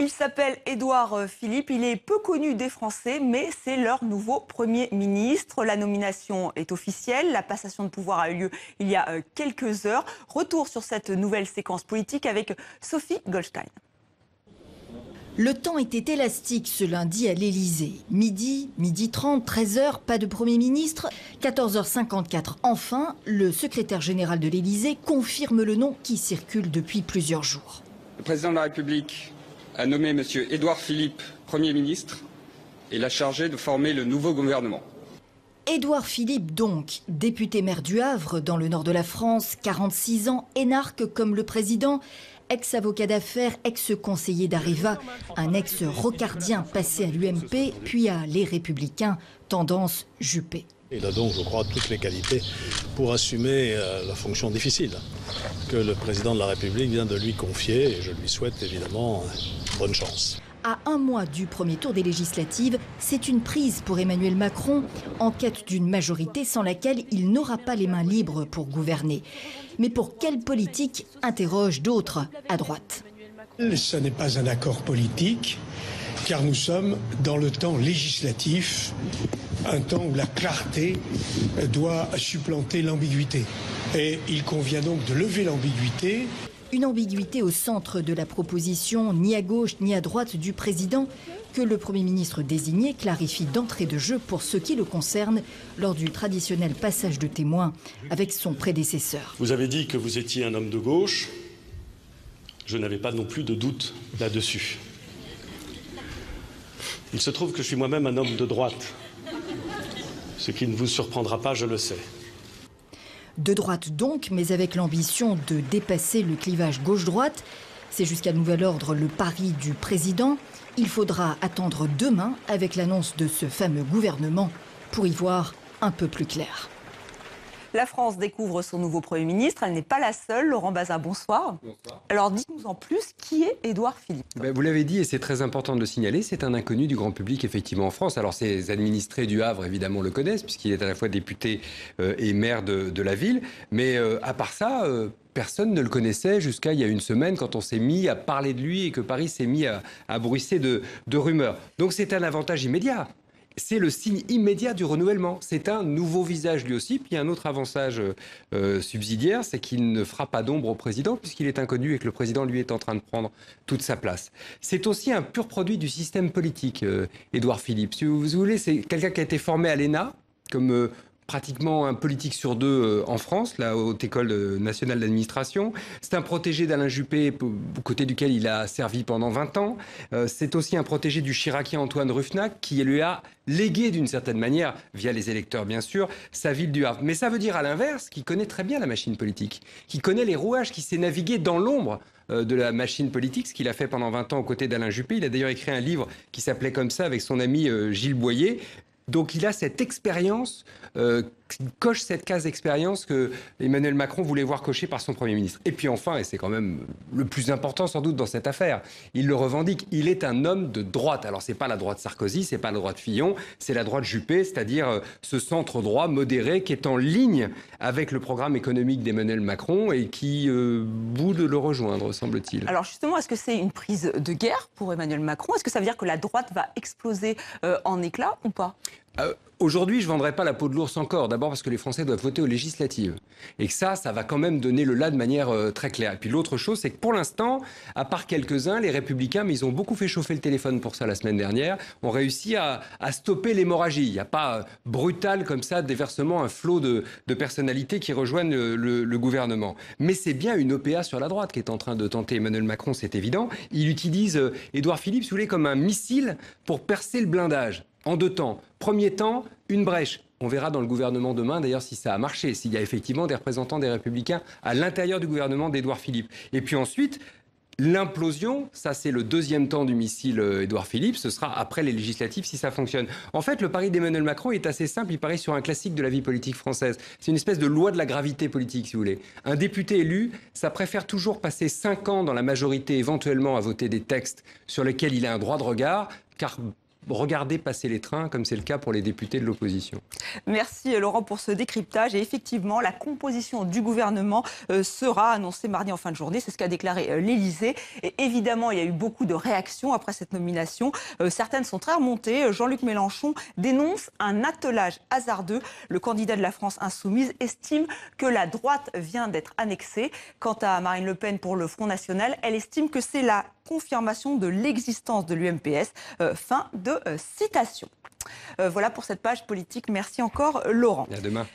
Il s'appelle Édouard Philippe, il est peu connu des Français, mais c'est leur nouveau Premier ministre. La nomination est officielle, la passation de pouvoir a eu lieu il y a quelques heures. Retour sur cette nouvelle séquence politique avec Sophie Goldstein. Le temps était élastique ce lundi à l'Élysée. Midi 30, 13h, pas de Premier ministre. 14h54, enfin, le secrétaire général de l'Élysée confirme le nom qui circule depuis plusieurs jours. Le président de la République a nommé M. Édouard Philippe Premier ministre et l'a chargé de former le nouveau gouvernement. Édouard Philippe donc, député maire du Havre dans le nord de la France, 46 ans, énarque comme le président, ex-avocat d'affaires, ex-conseiller d'Areva, un ex-rocardien passé à l'UMP, puis à Les Républicains, tendance Juppé. Il a donc, je crois, toutes les qualités pour assumer la fonction difficile que le président de la République vient de lui confier, et je lui souhaite évidemment bonne chance. À un mois du premier tour des législatives, c'est une prise pour Emmanuel Macron, en quête d'une majorité sans laquelle il n'aura pas les mains libres pour gouverner. Mais pour quelle politique, interrogent d'autres à droite. Ce n'est pas un accord politique, car nous sommes dans le temps législatif, un temps où la clarté doit supplanter l'ambiguïté. Et il convient donc de lever l'ambiguïté. Une ambiguïté au centre de la proposition, ni à gauche ni à droite du président, que le Premier ministre désigné clarifie d'entrée de jeu pour ce qui le concerne lors du traditionnel passage de témoin avec son prédécesseur. Vous avez dit que vous étiez un homme de gauche. Je n'avais pas non plus de doute là-dessus. Il se trouve que je suis moi-même un homme de droite. Ce qui ne vous surprendra pas, je le sais. De droite donc, mais avec l'ambition de dépasser le clivage gauche-droite. C'est jusqu'à nouvel ordre le pari du président. Il faudra attendre demain avec l'annonce de ce fameux gouvernement pour y voir un peu plus clair. La France découvre son nouveau Premier ministre. Elle n'est pas la seule. Laurent Bazin, bonsoir. Bonsoir. Alors dites-nous en plus, qui est Édouard Philippe? Vous l'avez dit et c'est très important de le signaler, c'est un inconnu du grand public effectivement en France. Alors ses administrés du Havre évidemment le connaissent puisqu'il est à la fois député et maire de la ville. Mais à part ça, personne ne le connaissait jusqu'à il y a une semaine quand on s'est mis à parler de lui et que Paris s'est mis à bruisser de rumeurs. Donc c'est un avantage immédiat. C'est le signe immédiat du renouvellement. C'est un nouveau visage lui aussi. Puis il y a un autre avantage subsidiaire, c'est qu'il ne fera pas d'ombre au président puisqu'il est inconnu et que le président, lui, est en train de prendre toute sa place. C'est aussi un pur produit du système politique, Édouard Philippe. Si vous voulez, c'est quelqu'un qui a été formé à l'ENA, comme pratiquement un politique sur deux en France, la Haute École nationale d'administration. C'est un protégé d'Alain Juppé, aux côtés duquel il a servi pendant 20 ans. C'est aussi un protégé du chiracien Antoine Rufenacht, qui lui a légué d'une certaine manière, via les électeurs bien sûr, sa ville du Havre. Mais ça veut dire à l'inverse qu'il connaît très bien la machine politique, qu'il connaît les rouages, qu'il sait naviguer dans l'ombre de la machine politique, ce qu'il a fait pendant 20 ans aux côtés d'Alain Juppé. Il a d'ailleurs écrit un livre qui s'appelait comme ça avec son ami Gilles Boyer. Donc il a cette expérience, coche cette case d'expérience que Emmanuel Macron voulait voir cocher par son Premier ministre. Et puis enfin, et c'est quand même le plus important sans doute dans cette affaire, il le revendique, il est un homme de droite. Alors c'est pas la droite Sarkozy, c'est pas la droite Fillon, c'est la droite Juppé, c'est-à-dire ce centre droit modéré qui est en ligne avec le programme économique d'Emmanuel Macron et qui bout de le rejoindre, semble-t-il. Alors justement, est-ce que c'est une prise de guerre pour Emmanuel Macron? Est-ce que ça veut dire que la droite va exploser en éclats ou pas? Aujourd'hui, je ne vendrai pas la peau de l'ours encore. D'abord parce que les Français doivent voter aux législatives. Et que ça va quand même donner le là de manière très claire. Et puis l'autre chose, c'est que pour l'instant, à part quelques-uns, les Républicains, mais ils ont beaucoup fait chauffer le téléphone pour ça la semaine dernière, ont réussi à stopper l'hémorragie. Il n'y a pas brutal comme ça, déversement, un flot de personnalités qui rejoignent le gouvernement. Mais c'est bien une OPA sur la droite qui est en train de tenter Emmanuel Macron, c'est évident. Il utilise Édouard Philippe, si vous voulez, comme un missile pour percer le blindage. En deux temps. Premier temps, une brèche. On verra dans le gouvernement demain, d'ailleurs, si ça a marché, s'il y a effectivement des représentants des Républicains à l'intérieur du gouvernement d'Édouard Philippe. Et puis ensuite, l'implosion, ça c'est le deuxième temps du missile Édouard Philippe, ce sera après les législatives si ça fonctionne. En fait, le pari d'Emmanuel Macron est assez simple, il parie sur un classique de la vie politique française. C'est une espèce de loi de la gravité politique, si vous voulez. Un député élu, ça préfère toujours passer 5 ans dans la majorité, éventuellement à voter des textes sur lesquels il a un droit de regard, car regarder passer les trains, comme c'est le cas pour les députés de l'opposition. Merci Laurent pour ce décryptage. Et effectivement, la composition du gouvernement sera annoncée mardi en fin de journée. C'est ce qu'a déclaré l'Élysée. Et évidemment, il y a eu beaucoup de réactions après cette nomination. Certaines sont très remontées. Jean-Luc Mélenchon dénonce un attelage hasardeux. Le candidat de la France insoumise estime que la droite vient d'être annexée. Quant à Marine Le Pen pour le Front National, elle estime que c'est la confirmation de l'existence de l'UMPS. Fin de citation. Voilà pour cette page politique. Merci encore, Laurent. À demain.